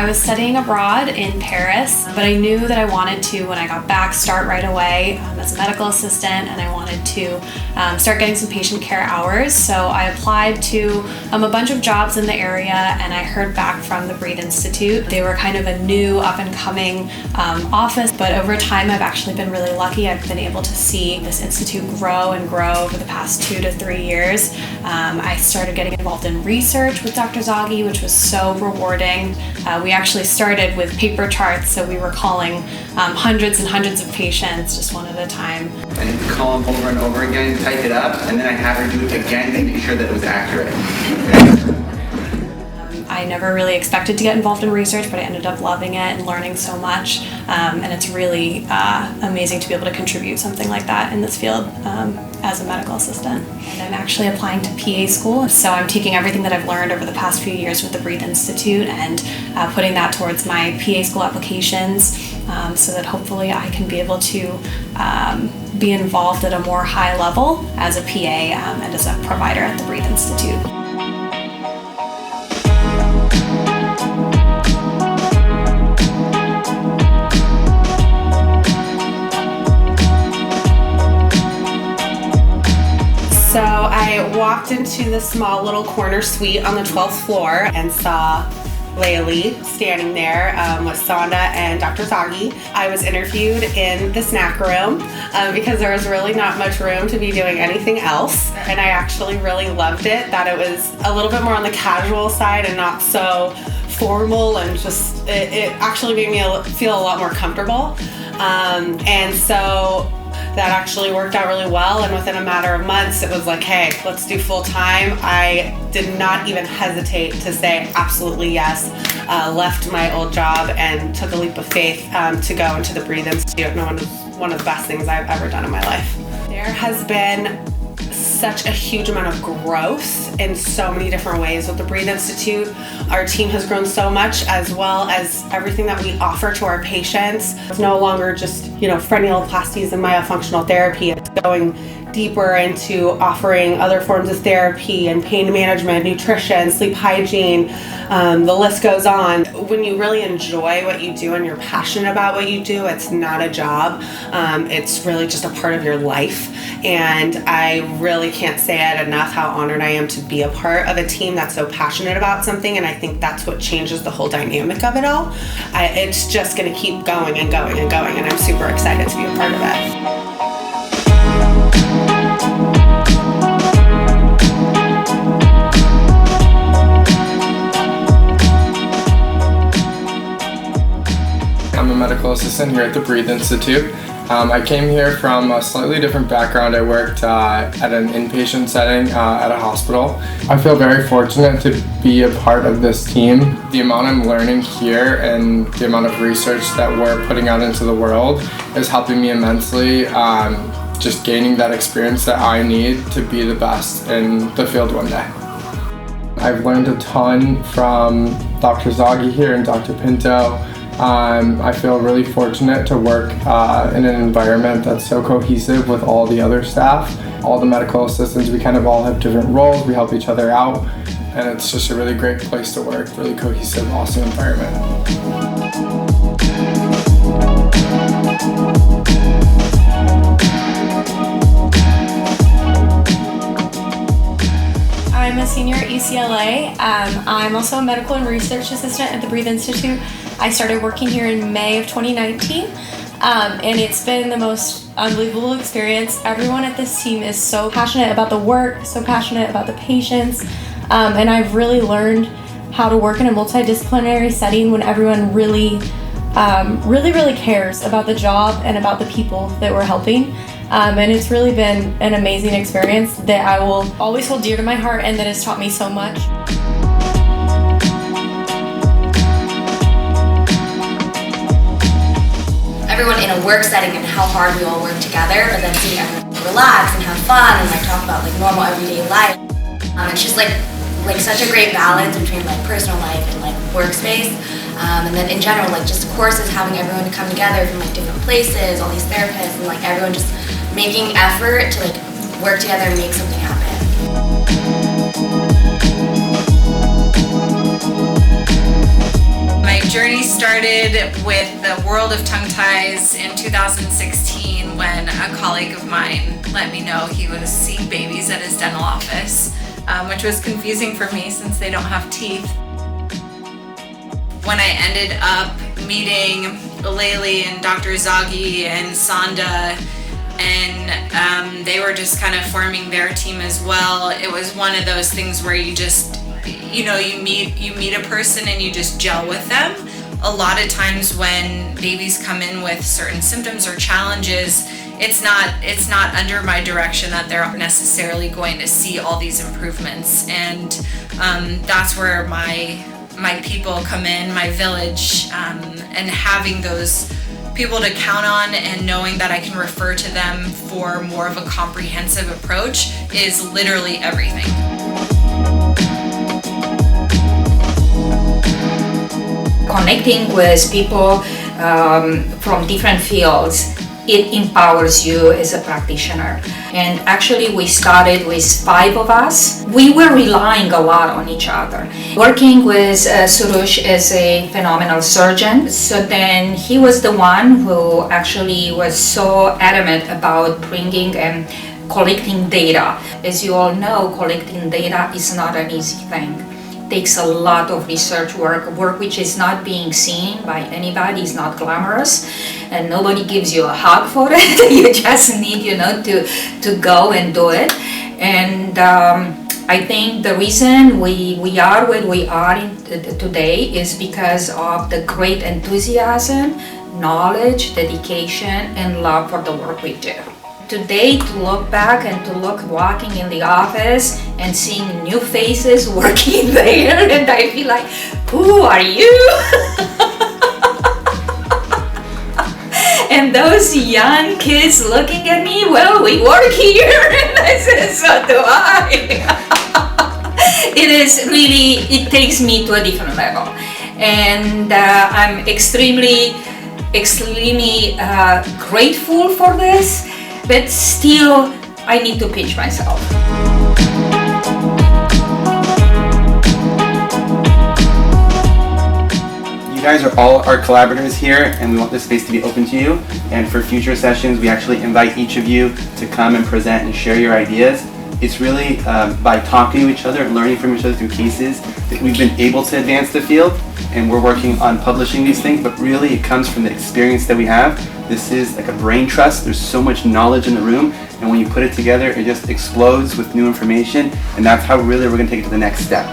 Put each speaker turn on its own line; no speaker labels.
I was studying abroad in Paris, but I knew that I wanted to, when I got back, start right away as a medical assistant, and I wanted to start getting some patient care hours. So I applied to a bunch of jobs in the area, and I heard back from the Breathe Institute. They were kind of a new up-and-coming office, but over time I've actually been really lucky. I've been able to see this institute grow and grow over the past 2 to 3 years. I started getting involved in research with Dr. Zaghi, which was so rewarding. We actually started with paper charts, so we were calling hundreds and hundreds of patients just one at a time.
I need to call them over and over again, type it up, and then I have her do it again to make sure that it was accurate.
I never really expected to get involved in research, but I ended up loving it and learning so much. And it's really amazing to be able to contribute something like that in this field as a medical assistant. And I'm actually applying to PA school, so I'm taking everything that I've learned over the past few years with the Breathe Institute and putting that towards my PA school applications so that hopefully I can be able to be involved at a more high level as a PA and as a provider at the Breathe Institute.
So I walked into the small little corner suite on the 12th floor and saw Laylee standing there with Sanda and Dr. Zaghi. I was interviewed in the snack room because there was really not much room to be doing anything else. And I actually really loved it, that it was a little bit more on the casual side and not so formal, and just it actually made me feel a lot more comfortable. And so that actually worked out really well, and within a matter of months it was like, hey, let's do full time. I did not even hesitate to say absolutely yes. Left my old job and took a leap of faith to go into the Breathe Institute, and one of the best things I've ever done in my life. There has been such a huge amount of growth in so many different ways with the Breathe Institute. Our team has grown so much, as well as everything that we offer to our patients. It's no longer just, frenuloplasties and myofunctional therapy. It's going deeper into offering other forms of therapy and pain management, nutrition, sleep hygiene. The list goes on. When you really enjoy what you do and you're passionate about what you do, it's not a job. It's really just a part of your life. And I really can't say it enough how honored I am to be a part of a team that's so passionate about something, and I think that's what changes the whole dynamic of it all. It's just going to keep going and going and going, and I'm super excited to be a part of it.
I'm a medical assistant here at the Breathe Institute. I came here from a slightly different background. I worked at an inpatient setting at a hospital. I feel very fortunate to be a part of this team. The amount I'm learning here and the amount of research that we're putting out into the world is helping me immensely. Just gaining that experience that I need to be the best in the field one day. I've learned a ton from Dr. Zaghi here and Dr. Pinto. I feel really fortunate to work in an environment that's so cohesive with all the other staff. All the medical assistants, we kind of all have different roles, we help each other out, and it's just a really great place to work, really cohesive, awesome environment.
I'm a senior at UCLA. I'm also a medical and research assistant at the Breathe Institute. I started working here in May of 2019, and it's been the most unbelievable experience. Everyone at this team is so passionate about the work, so passionate about the patients, and I've really learned how to work in a multidisciplinary setting when everyone really cares about the job and about the people that we're helping. And it's really been an amazing experience that I will always hold dear to my heart and that has taught me so much.
Everyone in a work setting and how hard we all work together, but then seeing everyone relax and have fun and talk about normal everyday life. It's just like such a great balance between personal life and workspace. And then in general, just courses, having everyone come together from different places, all these therapists, and everyone just making effort to work together and make something happen.
My journey started with the world of tongue ties in 2016 when a colleague of mine let me know he was seeing babies at his dental office, which was confusing for me since they don't have teeth. When I ended up meeting Layli and Dr. Zaghi and Sanda, and they were just kind of forming their team as well, it was one of those things where you just, you meet a person and you just gel with them. A lot of times when babies come in with certain symptoms or challenges, it's not under my direction that they're necessarily going to see all these improvements, and that's where my people come in, my village, and having those people to count on and knowing that I can refer to them for more of a comprehensive approach is literally everything.
Connecting with people from different fields, it empowers you as a practitioner. And actually we started with 5 of us. We were relying a lot on each other. Working with Soroush as a phenomenal surgeon, so then he was the one who actually was so adamant about bringing and collecting data. As you all know, collecting data is not an easy thing. Takes a lot of research work which is not being seen by anybody, is not glamorous, and nobody gives you a hug for it. You just need, to go and do it. And I think the reason we are where we are today is because of the great enthusiasm, knowledge, dedication, and love for the work we do. Today, to look back and to look walking in the office and seeing new faces working there, and I feel like, who are you? And those young kids looking at me, well, we work here, and I said, so do I. It takes me to a different level, and I'm extremely grateful for this. But still, I need to pinch myself.
You guys are all our collaborators here, and we want this space to be open to you. And for future sessions, we actually invite each of you to come and present and share your ideas. It's really by talking to each other and learning from each other through cases that we've been able to advance the field, and we're working on publishing these things, but really it comes from the experience that we have. This is like a brain trust. There's so much knowledge in the room, and when you put it together, it just explodes with new information, and that's how really we're going to take it to the next step.